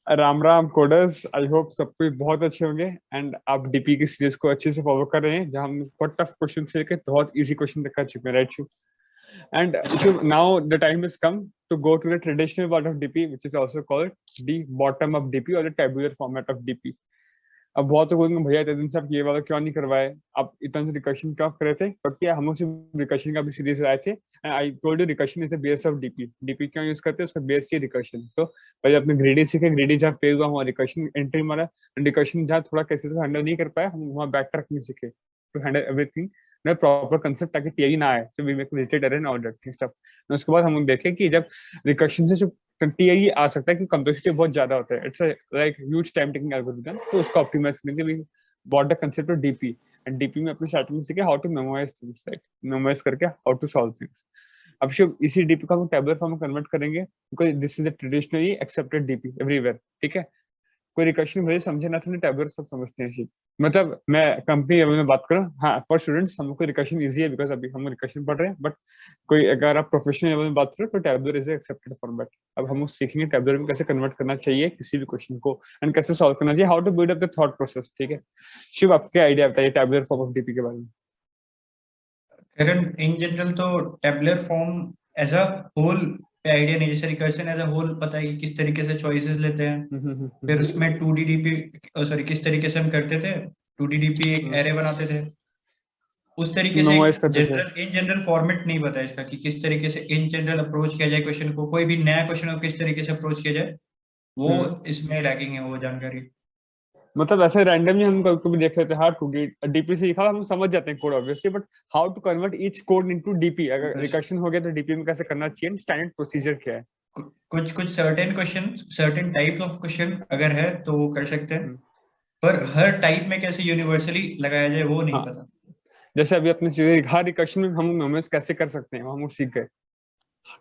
Ram Ram coders, I hope सब कोई बहुत अच्छे होंगे एंड आप डीपी की सीरीज को अच्छे से फॉलो कर रहे हैं, जहां हम बहुत टफ क्वेश्चन से लेकर बहुत इजी क्वेश्चन तक कर चुके हैं, right? And now the time is come to go to the traditional part of DP, which is also called the bottom up DP or the tabular format of DP. अब बहुत लोग बोलेंगे भैया इतने दिन से आप ये वाला क्यों नहीं करवाए, आप इतना से रिकर्शन क्यों कर रहे थे? क्योंकि हम लोग रिकर्शन का भी सीरीज आए थे and I told you recursion is the base of DP. DP क्यों यूज करते हैं? उसका बेस ही रिकर्शन। तो पहले अपने ग्रेडी सीखे, ग्रेडी जहाँ पे हुआ वहाँ रिकर्शन एंट्री मारा, रिकर्शन जहाँ थोड़ा कैसे हैंडल नहीं कर पाया हम वहाँ बैक ट्रैक नहीं सीखे to handle everything proper concept, ताकि टीआई ना आए, तो we make related error and all that thing stuff. उसके बाद हम लोग देखें कि जब रिकर्शन से जो टीआई आ सकता है कि कम्प्लेक्सिटी बहुत ज्यादा होता है, it's like huge time taking algorithm, तो उसको ऑप्टिमाइज करने के लिए bought the concept of DP. And DP में अपने स्टार्टिंग में सीखे how to memorise things, like memorise करके हाउ टू सॉल्व थिंग्स। अब शिव इसी डीपी को हम टेबलर फॉर्म में कन्वर्ट करेंगे, because this is a traditionally accepted DP everywhere, ठीक है? कोई रिकर्शन मुझे समझे ना समझे, टेबलर सब समझते हैं शिव। मतलब मैं कंपनी लेवल में बात करूँ, हाँ फॉर स्टूडेंट्स हमको रिकर्शन इजी है बिकॉज अभी हम रिकर्शन पढ़ रहे हैं, बट कोई अगर आप प्रोफेशनल लेवल में बात करो तो टेबलर इज एक्सेप्टेड फॉर्मेट। अब हम सीखेंगे टेबलर में कैसे कन्वर्ट करना चाहिए किसी भी क्वेश्चन को एंड कैसे सॉल्व करना चाहिए, how to build up the thought process, ठीक है? शिव आपके आइडिया बताइए टेबलर फॉर्म ऑफ डीपी के बारे में। करण, इन जनरल तो tabular form as a whole पे आइडिया नहीं। जैसे रिकर्शन एज अ होल पता है कि किस तरीके से चॉइसेस लेते हैं, फिर उसमें 2DDP सॉरी किस तरीके से हम करते थे, 2DDP एक एरे बनाते थे, उस तरीके से मेमोराइज करते थे। इन जनरल फॉर्मेट नहीं पता इसका कि किस तरीके से इन जनरल अप्रोच किया जाए क्वेश्चन को। कोई भी नया क्वेश्चन को किस तरीके से अप्रोच किया जाए, वो इसमें लैकिंग है वो जानकारी। मतलब ऐसे रैंडमली हम कभी कभी देख लेते हैं, हाँ टू डीपी से लिखा हम समझ जाते हैं code obviously, but how to convert each code into DP, अगर बस रिकर्शन हो गया तो डीपी में कैसे करना चाहिए, स्टैंडर्ड प्रोसीजर क्या है? कुछ कुछ certain question, certain types of question अगर है तो वो कर सकते हैं, हम्म, पर हर टाइप में कैसे यूनिवर्सली लगाया जाए वो नहीं हाँ पता। जैसे अभी अपने चीजें हर रिकर्शन में हम मेमोराइज कैसे कर सकते हैं हम लोग सीख गए,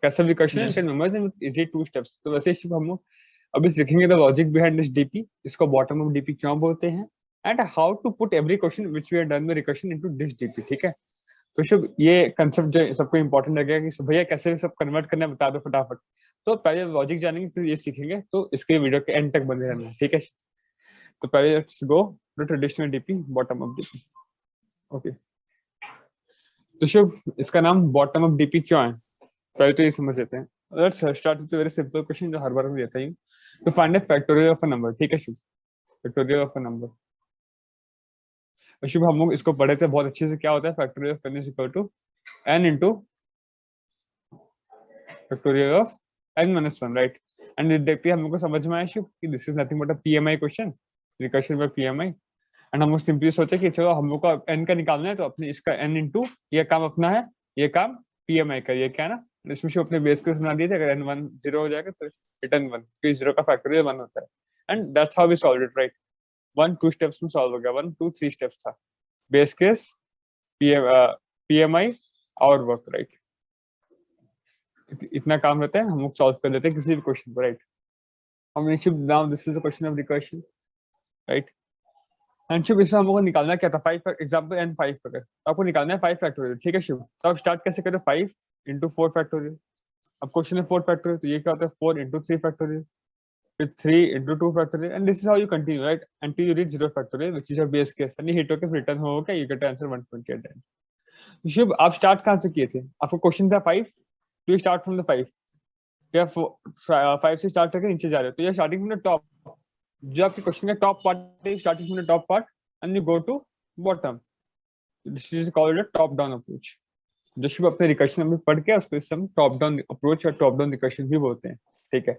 कैसे recursion and yes, can memorise in easy two steps. तो वैसे ही हम लोग अभी सीखेंगे the logic behind this DP, इसको बॉटम ऑफ डीपी क्यों बोलते हैं, and how to put every question which we have done with recursion into this DP, ठीक है? तो शुभ ये कंसेप्ट जो सबको इंपॉर्टेंट लगेगा कि भैया कैसे सब कन्वर्ट करना है बता दो फटाफट। तो पहले लॉजिक जानेंगे फिर ये सीखेंगे, तो इसके वीडियो के एंड तक बने रहना, ठीक है? तो पहले let's go to traditional DP, bottom up DP. Okay, तो शुभ इसका नाम बॉटम अप डीपी क्यों है, पहले तो ये समझ लेते हैं। Let's start with very simple question जो हर बार मैं देता ही हूँ। तो find the factorial of a number, ठीक है Shubh? Factorial of a number. Shubh हम लोग इसको पढ़े थे बहुत अच्छे से, क्या होता है factorial of n is equal to n into factorial of n minus 1, right? And देखते हैं हम लोग को समझ में आया शुभ कि this is nothing but a PMI question, recursion by PMI. And हम लोग सिंपली सोचे कि चलो हम लोग को n का निकालना है, तो अपने इसका n इंटू ये काम अपना है, ये काम पीएमआई का, ये क्या है ना, इसमें से अपने बेस केस बना दिए थे, अगर n1 0 हो जाएगा तो रिटर्न 1, क्योंकि 0 का फैक्टोरियल 1 होता है। And that's how we solve it, right? 1 2 steps में सॉल्व हो गया, 1 2 3 स्टेप्स था, बेस केस, पीएमआई और वर्क, राइट? इतना काम रहता है, हम लोग सॉल्व कर लेते हैं किसी भी क्वेश्चन को, राइट? हम Shubh now this is a question of recursion, right? And Shubh इसमें हम लोग को निकालना क्या था, 5 एग्जाम्पल n 5 पर आपको निकालना है 5 फैक्टोरियल, ठीक है शुभ? तो आप स्टार्ट कैसे करें, 5 इंटू 4 फैक्टोरियल। अब क्वेश्चन है 4 फैक्टोरियल, तो ये क्या होता है 4 इंटू 3 फैक्टोरियल, फिर 3 into 2 factorial, and this is how you continue, right? until you reach 0 factorial which is your base case, and hit होकर रिटर्न होगा, यू गेट आंसर 128। तो शुभ आप स्टार्ट कहां से किए थे, आपको क्वेश्चन था 5, तो यू स्टार्ट फ्रॉम द 5, या 5 से स्टार्ट करके नीचे जा रहे हो, तो ये स्टार्टिंग फ्रॉम द टॉप, जो आपके क्वेश्चन का टॉप पार्ट है, starting from the top part and you go to bottom. This is called a top down approach. जो शुभ अपने रिकर्शन में पढ़ के उसको इस हम टॉप डाउन अप्रोच और टॉप डाउन रिकर्शन भी बोलते हैं, ठीक है?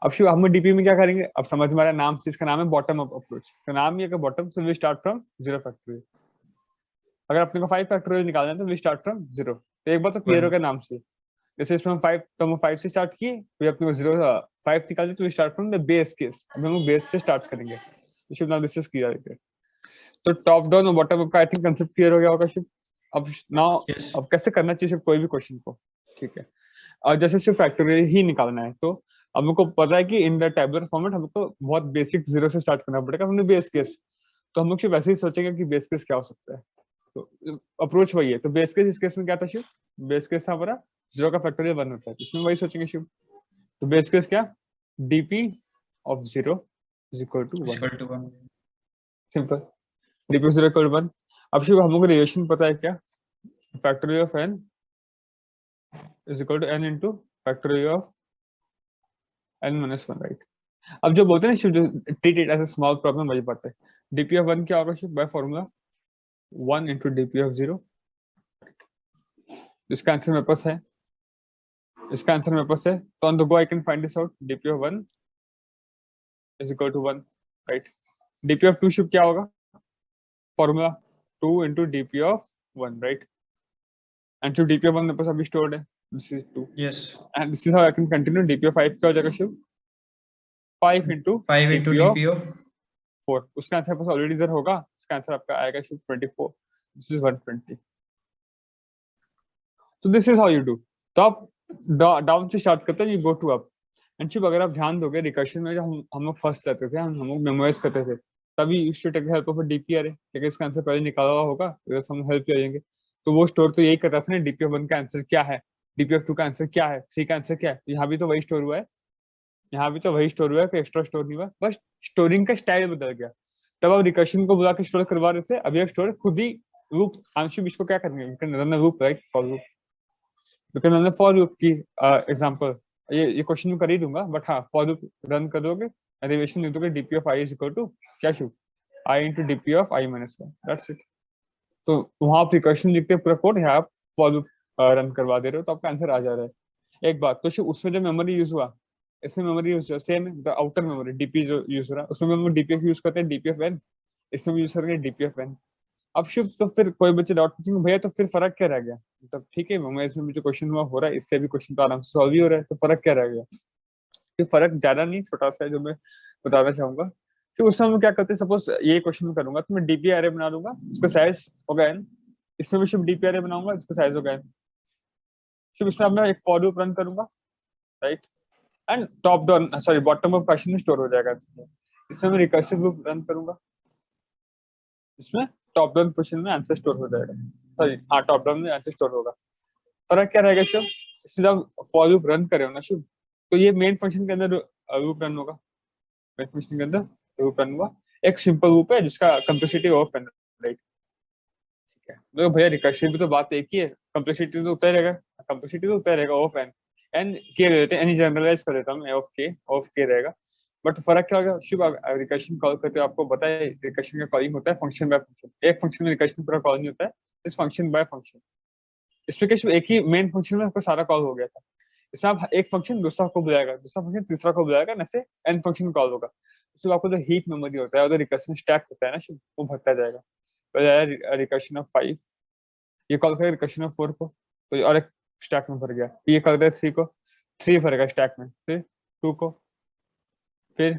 अब शुभ हम डीपी में क्या करेंगे, अब समझ में आ रहा है नाम से, इसका नाम है बॉटम अप अप्रोच, तो नाम ही है bottom, so we start from 0 factorial. अगर अपने को 5 फैक्टोरियल निकालना है तो वी स्टार्ट फ्रॉम 0। तो एक बार तो क्लियर हो गया नाम से, जैसे इसमें हम 5, तो हम 5 से स्टार्ट किए, फिर अपने को 0 5 निकाले, तो we start from the base case, अब हम बेस से स्टार्ट करेंगे। तो Shubh now this is clear. तो टॉप डाउन और बॉटम अप का आई थिंक कंसेप्ट क्लियर हो गया होगा शुभ। अब नाउ यस, अब कैसे करना चाहिए कोई भी क्वेश्चन को, ठीक है? और जैसे सिर्फ फैक्टोरियल ही निकालना है, तो अब हमको पता है कि इन द टेबुलर फॉर्मेट हमको बहुत बेसिक 0 से स्टार्ट करना पड़ेगा, हमने बेस केस, तो हम लोग सिर्फ वैसे ही सोचेंगे कि बेस केस क्या हो सकता है, तो अप्रोच वही है। तो बेस केस इस केस में क्या था शिव, बेस केस था हमारा 0 का फैक्टोरियल 1 होता है, इसमें वही सोचेंगे शिव। तो बेस केस क्या, DP of 0 is equal to 1. equal to 1. Simple. dp of 0 equal to 1. अब शुभ हमको रिलेशन पता है क्या? Factorial of n is equal to n into factorial of n minus 1, right? अब जो बोलते हैं ना जो treat it as a small problem, वही बात है. dp of 1 क्या होगा Shubh? By formula 1 into dp of 0. इसका आंसर मेरे पास है, इसका आंसर मेरे पास है, तो on the go I can find this out. dp of 1 is equal to 1, right? dp of 2 शुभ क्या होगा? Formula 2 into dp of 1, right? And Shubh dp of 1 मेरे पास अभी स्टोर्ड है, this is 2. Yes. And this is how I can continue. dp of 5 क्या हो जाएगा शुभ? 5 into 5 into dp of 4. उसका answer पास already इधर होगा, इसका आंसर आपका आएगा शुभ 24. This is 120. तो this is how you do. तो आप डाउन से स्टार्ट करते हैं, you go to up. And Shubh अगर आप ध्यान दोगे रिकर्शन में जब हम लोग फर्स्ट जाते थे, हम लोग मेमोराइज करते थे, तभी you should take help of DP अरे, क्योंकि इसका आंसर पहले निकाला हुआ होगा, तो हम हेल्प करेंगे. तो वो स्टोर तो यही करता था ना, डीपी ऑफ 1 का आंसर क्या है, डीपी ऑफ 2 का आंसर क्या है, 3 का आंसर क्या है. यहाँ भी तो वही स्टोर हुआ है, यहाँ भी तो वही स्टोर हुआ है, कोई एक्स्ट्रा स्टोर नहीं हुआ, बस स्टोरिंग का स्टाइल बदल गया. तब आप रिकर्शन को बुला के स्टोर करवा रहे थे, अभी आप स्टोर खुद ही लूप. अंशु इसको क्या करेंगे? You can run a loop, right? For loop. You can run a for loop की एग्जांपल. ये क्वेश्चन में कर ही दूंगा, बट हाँ फॉर लूप रन कर दोगे, डेरिवेशन लिख दोगे dp of i is equal to क्या शुभ? i into dp of i minus 1, that's it. तो वहां आप रिकर्शन लिखते पूरा कोड, यहाँ आप फॉर लूप रन करवा दे रहे हो, तो आपका आंसर आ जा रहा है. एक बात तो शुभ, उसमें जो मेमोरी यूज हुआ, इसमें मेमोरी यूज सेम है, द आउटर मेमोरी डीपी जो यूज हो रहा है, उसमें हम डीपी यूज करते हैं, डीपी ऑफ n. इसमें भी यूज करेंगे डीपी ऑफ n. अब शुभ तो फिर कोई बच्चे डाउट पूछेंगे भैया तो फिर फर्क क्या रह गया? मतलब ठीक है मैं इसमें भी जो क्वेश्चन हुआ हो रहा है, इससे भी क्वेश्चन तो आराम से सॉल्व ही हो रहा है, तो फर्क क्या रह गया? तो फर्क ज्यादा नहीं, छोटा सा है जो मैं बताना चाहूंगा. तो उसमें हम क्या करते हैं, सपोज ये क्वेश्चन में करूंगा तो मैं डीपी अरे बना लूंगा, उसका साइज होगा n. इसमें भी शुभ डीपी अरे बनाऊंगा, इसका साइज होगा n. शुभ इसमें मैं एक फॉर लूप रन करूंगा, right? And top down sorry bottom up fashion में स्टोर हो जाएगा. इसमें मैं रिकर्सिव लूप रन करूंगा, इसमें टॉप डाउन फैशन में आंसर स्टोर हो जाएगा. सॉरी हाँ, टॉप डाउन में आंसर स्टोर होगा. फर्क क्या रहेगा शुभ? इसमें जब फॉर लूप रन करे हो ना शुभ, तो ये मेन फंक्शन के अंदर लूप रन होगा, मेन फंक्शन के अंदर लूप रन हुआ. एक सिंपल लूप है जिसका कम्प्लेक्सिटी ऑफ n, राइट? ठीक है, तो भैया रिकर्सिव भी तो बात एक ही है, कम्प्लेक्सिटी तो उतना ही रहेगा, कम्प्लेक्सिटी तो उतना ही रहेगा ऑफ n. n के लेते हैं, n जनरलाइज कर देता हूं, ऑफ k रहेगा. बट फर्क क्या होगा शुभ? रिकर्शन कॉल करते हो, आपको पता है रिकर्शन का कॉलिंग होता है फंक्शन बाय फंक्शन. एक फंक्शन में रिकर्शन पूरा कॉल नहीं होता है, इस फंक्शन बाय फंक्शन. इसमें क्या एक ही मेन फंक्शन में आपका सारा कॉल हो गया था. इसमें आप एक फंक्शन दूसरा को बुलाएगा, दूसरा फंक्शन तीसरा को बुलाएगा, ऐसे n फंक्शन कॉल होगा. उसमें आपको जो हीप मेमोरी होता है, और रिकर्शन स्टैक होता है ना शुभ, वो भरता जाएगा. तो रिकर्शन ऑफ 5 ये कॉल करेगा, रिकर्शन ऑफ 4 को तो और एक स्टैक में भर गया. ये कॉल करेगा 3 को, 3 भरेगा स्टैक में, फिर 2 को, फिर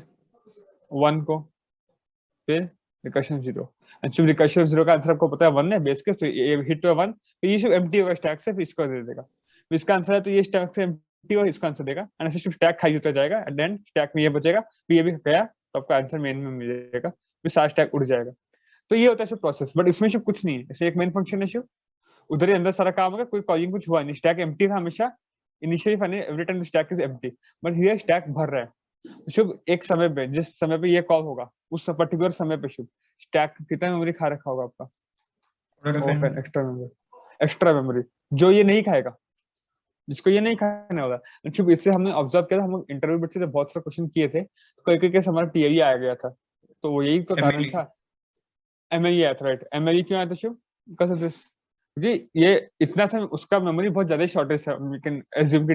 1 को, फिर रिकर्शन 0. शुभ रिकर्शन 0 का आंसर आपको पता है 1 है बेस केस, तो ये हिट हुआ 1, तो ये शुभ एम्प्टी होगा स्टैक से, फिर इसको दे देगा. तो इसका आंसर है, तो ये स्टैक से एम्प्टी और इसका आंसर देगा, एंड ऐसे शुभ स्टैक खाली होता जाएगा, एंड देन स्टैक में ये बचेगा, फिर ये भी गया, तो आपका आंसर मेन में मिलेगा, फिर सारा स्टैक उड़ जाएगा. तो ये होता है शुभ प्रोसेस. बट इसमें शुभ कुछ नहीं है, जैसे एक मेन फंक्शन है शुभ, उधर ही अंदर सारा काम होगा, कोई कॉलिंग कुछ हुआ नहीं, स्टैक एम्प्टी था हमेशा initially, funny every time the stack is empty, but here stack भर रहा है. शुभ एक समय पे, जिस समय पे ये कॉल होगा, उस पर्टिकुलर समय पे शुभ स्टैक कितना मेमोरी खा रखा होगा आपका? एक्स्ट्रा मेमोरी जो ये नहीं खाएगा, जिसको ये नहीं खाना होगा. शुभ इससे हमने ऑब्जर्व किया था, हम लोग इंटरव्यू बच्चे से बहुत सारे क्वेश्चन किए थे, तो कई कई केस हमारा टीआई आ गया था, तो वो यही तो कारण था. एमएलई आया था, राइट? एमएलई क्यों आया था शुभ? बिकॉज़ ऑफ दिस, क्योंकि ये इतना सा उसका मेमोरी बहुत ज्यादा शॉर्टेज था. वी कैन अज्यूम कि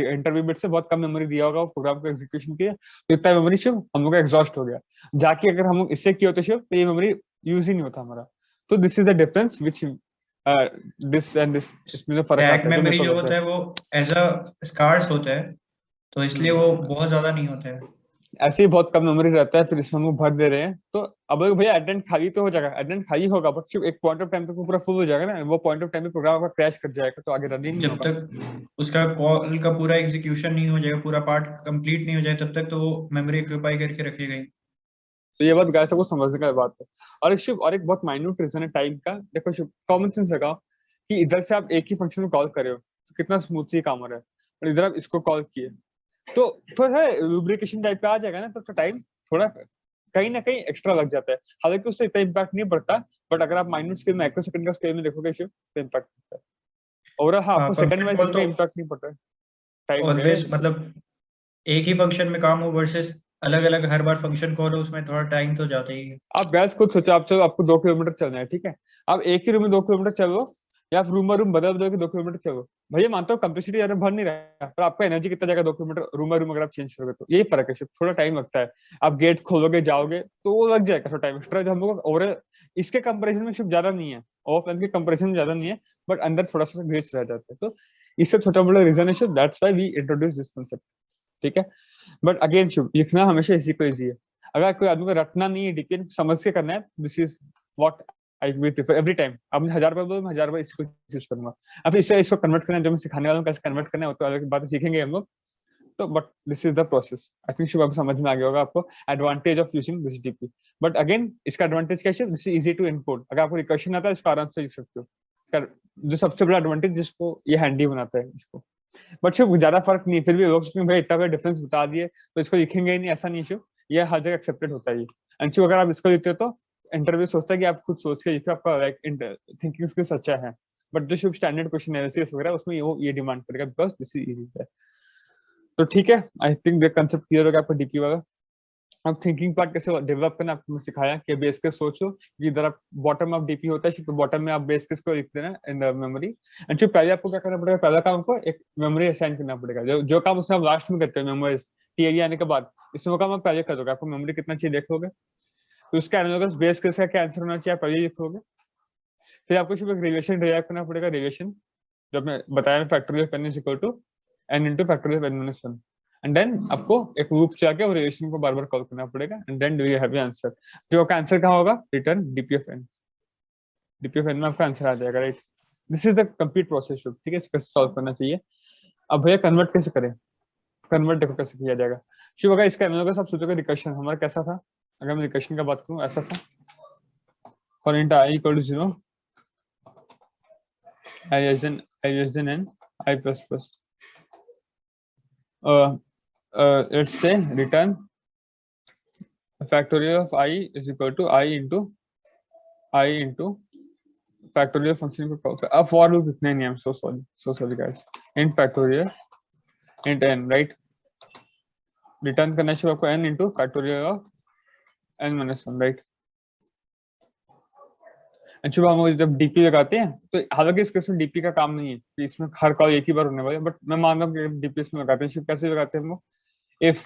इंटरव्यू बिट से बहुत कम मेमोरी दिया होगा प्रोग्राम को एग्जीक्यूशन के लिए, तो इतना मेमोरी शुभ हम लोग का एग्जॉस्ट हो गया. जाके अगर हम लोग इससे किया होता शुभ, तो ये मेमोरी यूज ही नहीं होता हमारा. तो this is the difference which this and this, इसमें फर्क आता है. स्टैक मेमोरी जो होता है वो एज अ स्कार्स होता है, तो इसलिए वो बहुत ज्यादा नहीं होता है. ऐसे ही बहुत कम मेमोरी रहता है, फिर इसमें हम भर दे रहे हैं. तो अब भैया एडेंट खाली तो हो जाएगा, एडेंट खाली होगा, बट सिर्फ एक पॉइंट ऑफ टाइम तक वो पूरा फुल हो जाएगा ना, वो पॉइंट ऑफ टाइम में प्रोग्राम आपका क्रैश कर जाएगा, तो आगे रनिंग नहीं होगा. जब तक उसका कॉल का पूरा एग्जीक्यूशन नहीं हो जाएगा, पूरा पार्ट कंप्लीट नहीं हो जाए, तब तक तो वो मेमोरी ऑक्यूपाई करके रखेगा ही. तो ये बात गाइस सबको समझने का बात है. और एक शुभ और एक बहुत माइन्यूट रीजन है टाइम का. देखो शुभ, कॉमन सेंस लगाओ कि इधर से आप एक ही फंक्शन में कॉल कर रहे हो, तो कितना स्मूथली काम हो रहा है, और इधर आप इसको कॉल किए, तो थोड़ा लुब्रिकेशन टाइप का आ जाएगा ना, तो टाइम थोड़ा कहीं ना कहीं एक्स्ट्रा लग जाता है, हालांकि उससे इतना इम्पैक्ट नहीं पड़ता, बट अगर आप माइनूट स्केल माइक्रो सेकंड का स्केल में देखोगे इशू तो इम्पैक्ट पड़ता है। ओवरऑल हाँ, आपको सेकंड फंक्शन वाइज कॉल इतना तो इम्पैक्ट नहीं पड़ता है टाइम पे। ऑलवेज मतलब एक ही फंक्शन में काम हो वर्सेस अलग अलग हर बार फंक्शन कॉल हो, उसमें थोड़ा टाइम तो जाता ही है। आप गैस खुद सोचो, आप चलो आपको 2 किलोमीटर चलना है, ठीक है, आप एक ही रूम में 2 किलोमीटर चलो, या आप रूम बाय रूम बदल बदल के 2 किलोमीटर चलो, भैया मानता हूँ कैपेसिटी ज्यादा भर नहीं रहा है, पर आपका एनर्जी कितना जाएगा 2 किलोमीटर रूम बाय रूम अगर आप चेंज करोगे, तो यही फर्क है, सिर्फ थोड़ा टाइम लगता है। आप गेट खोलोगे जाओगे तो वो लग जाएगा थोड़ा टाइम एक्स्ट्रा, जो हम लोग ओवरऑल इसके कंपेरिजन में सिर्फ ज्यादा नहीं है, ऑफलाइन के कंपेरिजन में ज्यादा नहीं है, बट अंदर थोड़ा सा ग्लिच रह जाता है, तो इससे छोटा बड़ा रीजन है, that's why we introduce this concept, ठीक है। बट अगेन शुभ, लिखना हमेशा इसी को इजी है, अगर कोई आदमी को रटना नहीं है, डिपेंड समझ के करना है, this is what I will prefer every time. आपने 1000 बार बोलो, मैं 1000 बार इसको चूज करूंगा। अब इसको कन्वर्ट करना है, जो मैं सिखाने वाला हूँ कैसे कन्वर्ट करना है, वो तो अलग बात सीखेंगे हम लोग, तो but this is the process. I think Shubh आपको समझ में आ गया होगा आपको advantage of using this DP. But again इसका एडवांटेज क्या है, this is easy to input, अगर आपको रिकर्शन आता है इसको आराम से लिख सकते हो, इसका जो सबसे बड़ा एडवांटेज जिसको ये हैंडी बनाता है इसको। बट शिव ज्यादा फर्क नहीं, फिर भी लोग सोचते हैं भाई इतना बड़ा डिफरेंस बता दिए तो इसको लिखेंगे ही नहीं, ऐसा नहीं शिव, ये हर जगह एक्सेप्टेड होता है। एंड शिव अगर आप इसको लिखते हो तो इंटरव्यू सोचता है कि आप खुद सोच के लिखो, आपका लाइक थिंकिंग स्किल्स अच्छा है, बट जो शिव स्टैंडर्ड क्वेश्चन एनालिसिस वगैरह उसमें वो ये डिमांड करेगा, बिकॉज दिस इज इजी है। तो ठीक है, I think the concept clear हो गया आपको डीपी वाला। अब थिंकिंग पार्ट कैसे डेवलप करना आपको सिखाया कि बेस केस सोचो कि इधर आप बॉटम ऑफ डीपी होता है, बॉटम में आप बेस केस को लिख देना इन द मेमोरी। एंड जो पहले आपको क्या करना पड़ेगा, पहला काम आपको एक मेमोरी असाइन करना पड़ेगा, जो काम उसमें आप लास्ट में करते हो मेमोरीज थियरी आने के बाद, इसमें वो काम आप पहले कर दोगे, आपको मेमोरी कितना चाहिए देख लोगे, तो उसका एनालॉगस बेस केस का क्या आंसर होना चाहिए पहले लिख लोगे। फिर आपको सिर्फ एक रिलेशन ड्राइव करना पड़ेगा, रिलेशन जो मैं बताया, factorial n is equal to n into factorial n minus 1, and then आपको एक लूप चला के वो रिलेशन को बार बार कॉल करना पड़ेगा, and then you have your answer. जो आपका आंसर कहाँ होगा, रिटर्न dpf n में आपका आंसर आ जाएगा, right. This is the complete process, ठीक है, इसको सॉल्व करना चाहिए। अब भैया कन्वर्ट कैसे करें, कन्वर्ट देखो कैसे किया जाएगा। शिव अगर इसका एनालॉगस आप सोचोगे रिकर्शन हमारा कैसा था, अगर मैं रिकर्शन का बात करूं ऐसा था, for int i equal to 0 i less than n I plus plus let's say return factorial of I is equal to I into factorial function को अब for loop इतने नहीं, I'm so sorry guys, int factorial int n, right, return करना चाहिए आपको n into factorial of n minus 1, right। अच्छा हम जब डीपी लगाते हैं तो हालांकि इस केस में डीपी का काम नहीं है कि इसमें हर कॉल एक ही बार होने वाला है, बट मैं मान रहा हूँ कि डीपी इसमें लगाते हैं, कैसे लगाते हैं हम लोग, if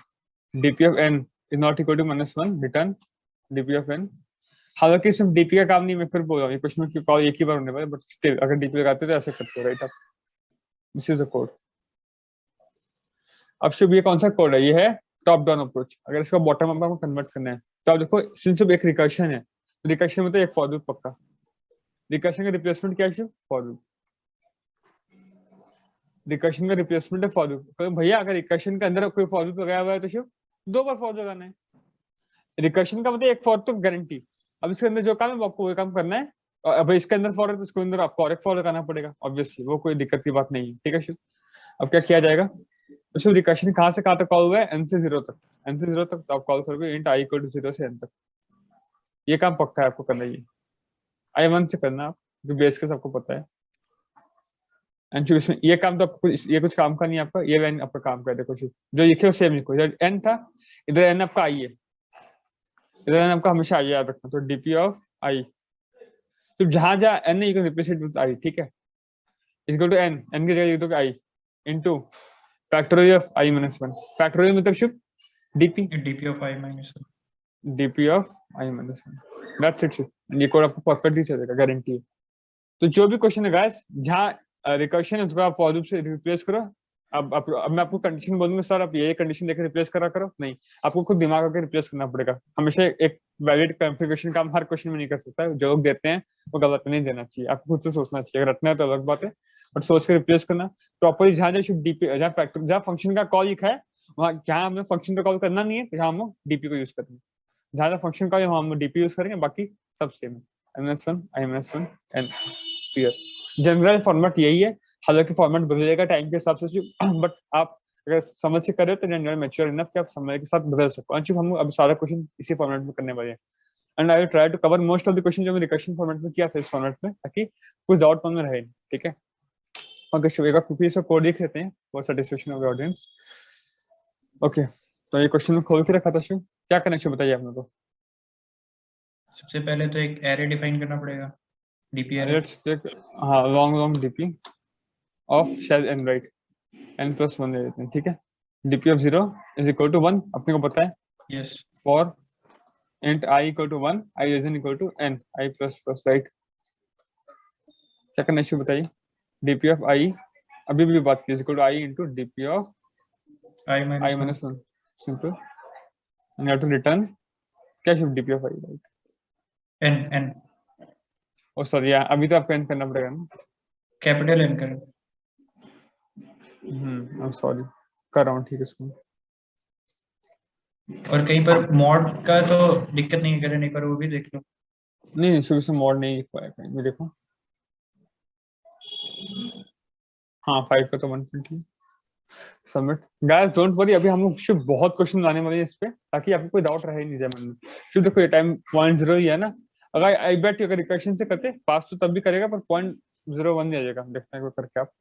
DP of n is not equal to -1 return DP of n। हालांकि इसमें डीपी का काम नहीं, मैं फिर बोल रहा हूँ ये क्वेश्चन में कॉल एक ही बार होने वाला है, बट स्टिल अगर डीपी लगाते हैं तो ऐसे करते हो, राइट। आप दिस इज द कोड। अब शुभ ये कौन सा कोड है, ये है टॉप डाउन अप्रोच। अगर इसका बॉटम अप आपको कन्वर्ट करना है तो आप देखो, सिंस एक रिकर्शन है, रिकर्शन में तो एक फॉर लूप पक्का, रिकर्शन का रिप्लेसमेंट क्या है, फॉर लूप, रिकर्शन का रिप्लेसमेंट है फॉर लूप। तो भैया अगर रिकर्शन के अंदर कोई फॉर लूप लगाया हुआ है तो शिव 2 बार फॉर लगाना है, रिकर्शन का मतलब एक फॉर तो गारंटी। अब इसके अंदर जो काम है आपको वो काम करना है, और अब इसके अंदर फॉर है तो इसके अंदर आपको और एक फॉर लगाना पड़ेगा, ऑब्वियसली वो कोई दिक्कत की बात नहीं है, ठीक है शिव। अब क्या किया जाएगा, तो शिव रिकर्शन कहाँ से कहाँ तक कॉल हुआ है, n से 0 तक, n से 0 तक तो आप कॉल करोगे int i इक्वल टू 0 से n तक, ये काम पक्का है आपको करना ही, i1 से करना आप, जो बेस केस आपको पता है। एंड इसमें ये काम तो आपको ये कुछ काम का नहीं है आपका, ये एन आपका काम का है, देखो जो लिखे सेम लिखो, इधर एन था इधर एन आपका आई है, इधर एन आपका हमेशा आई याद रखना, तो डीपी ऑफ आई, तो जहां जहां एन है you can replace it with I, ठीक है, इक्वल टू एन, एन की जगह लिख दो i into factorial of i minus 1, factorial मतलब Shubh DP of i minus 1, DP of i minus 1, that's it. ये कोड आपको परफेक्टली चलेगा, गारंटी है। तो जो भी क्वेश्चन है गाइस जहां रिकर्शन है उसको आप फॉर लूप से रिप्लेस करो। अब मैं आपको कंडीशन बोलूंगा सर आप ये कंडीशन देकर रिप्लेस करा करो, नहीं, आपको खुद दिमाग करके रिप्लेस करना पड़ेगा। हमेशा एक वैलिड कॉन्फ़िगरेशन काम हर क्वेश्चन में नहीं कर सकता, जो लोग देते हैं वो गलत नहीं देना चाहिए, आपको खुद से सोचना चाहिए, अगर रटना है तो अलग बात है, बट सोच के रिप्लेस करना प्रॉपरली। जहां जहाँ डीपी जहाँ फंक्शन का कॉल लिखा है वहाँ, जहाँ हमें फंक्शन का कॉल करना नहीं है जहाँ हम डीपी को यूज करेंगे, जहां जहाँ फंक्शन कॉल है हम डीपी यूज करेंगे, बाकी सब सेम है, -1 -1 एंड क्लियर। जनरल फॉर्मेट यही है, हालांकि फॉर्मेट बदलेगा टाइम के हिसाब से, बट आप अगर समझ से कर रहे हो तो then you are mature enough कि आप समय के साथ बदल सको। अंशु हम अब सारा क्वेश्चन इसी फॉर्मेट में करने वाले हैं and I will try to cover most of the question जो मैं रिकर्शन फॉर्मेट में किया था इस फॉर्मेट में, ताकि कुछ डाउट मन में रहे। ठीक है, ओके शुभ, एक बार इसको कोड देख लेते हैं for satisfaction of the audience. Okay, तो ये क्वेश्चन में खोल के रखा था शुभ, क्या करना शुभ बताइए आप लोगों को। सबसे पहले तो एक एरे डिफाइन करना पड़ेगा, डीपी एरे। लेट्स टेक हाँ लॉन्ग डीपी ऑफ शेल n राइट n+1 ले लेते हैं। ठीक है, DP of 0 is equal to 1 अपने को पता है। Yes, for int I equal to 1 I isn't equal to n I++ right. क्या करना शुभ बताइए, डीपी ऑफ I अभी भी बात की equal to I into DP of I minus 1 simple and you have to return क्या Shubh DP of I right. n oh sorry अभी तो आपको n करना पड़ेगा ना, कैपिटल N करें। आई एम सॉरी कर रहा हूँ। ठीक है इसको और कहीं पर मॉड का तो दिक्कत नहीं है, करें एक बार वो भी देख लो। नहीं शुरू से मॉड नहीं लिखवाया कहीं भी, देखो हाँ 5 का तो 120 सबमिट। गाइस डोंट वरी, अभी हम लोग शुभ बहुत क्वेश्चन लाने वाले हैं इस पे, ताकि आपको कोई डाउट रहे नहीं जाए मन में। शुभ देखो ये टाइम 0.0 ही है ना, अगर आई बेट अगर रिकर्शन से करते पास तो तब भी करेगा पर 0.01 नहीं आ जाएगा, देखते हैं करके आप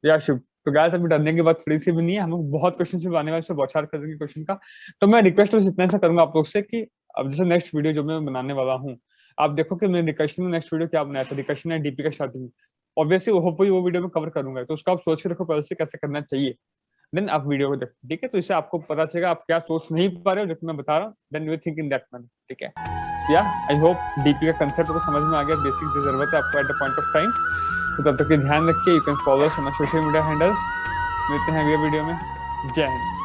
या शुभ। तो गाइस अभी डरने की बात थोड़ी सी भी नहीं है, हम लोग बहुत क्वेश्चन शुभ आने वाले से बौछार कर देंगे क्वेश्चन का। तो मैं रिक्वेस्ट बस इतना सा करूंगा आप लोग से कि अब जैसे नेक्स्ट वीडियो जो मैं बनाने वाला हूँ, आप देखो कि मैंने रिकर्शन में नेक्स्ट वीडियो क्या बनाया था, रिकर्शन है डीपी का स्टार्टिंग, ऑब्वियसली होपफुली वो वीडियो में कवर करूंगा, तो उसको आप सोच के रखो पहले से कैसे करना चाहिए, देन आप वीडियो को देखो। ठीक है, तो इससे आपको पता चलेगा आप क्या सोच नहीं पा रहे हो जो मैं बता रहा हूँ, then you think in that manner. ठीक है, या आई होप डीपी का कंसेप्ट को समझ में आ गया, बेसिक जो जरूरत है आपको at the point of time. तो तब तक ध्यान रखिए, you can follow us on social media handles. मिलते हैं अगले वीडियो में, जय हिंद।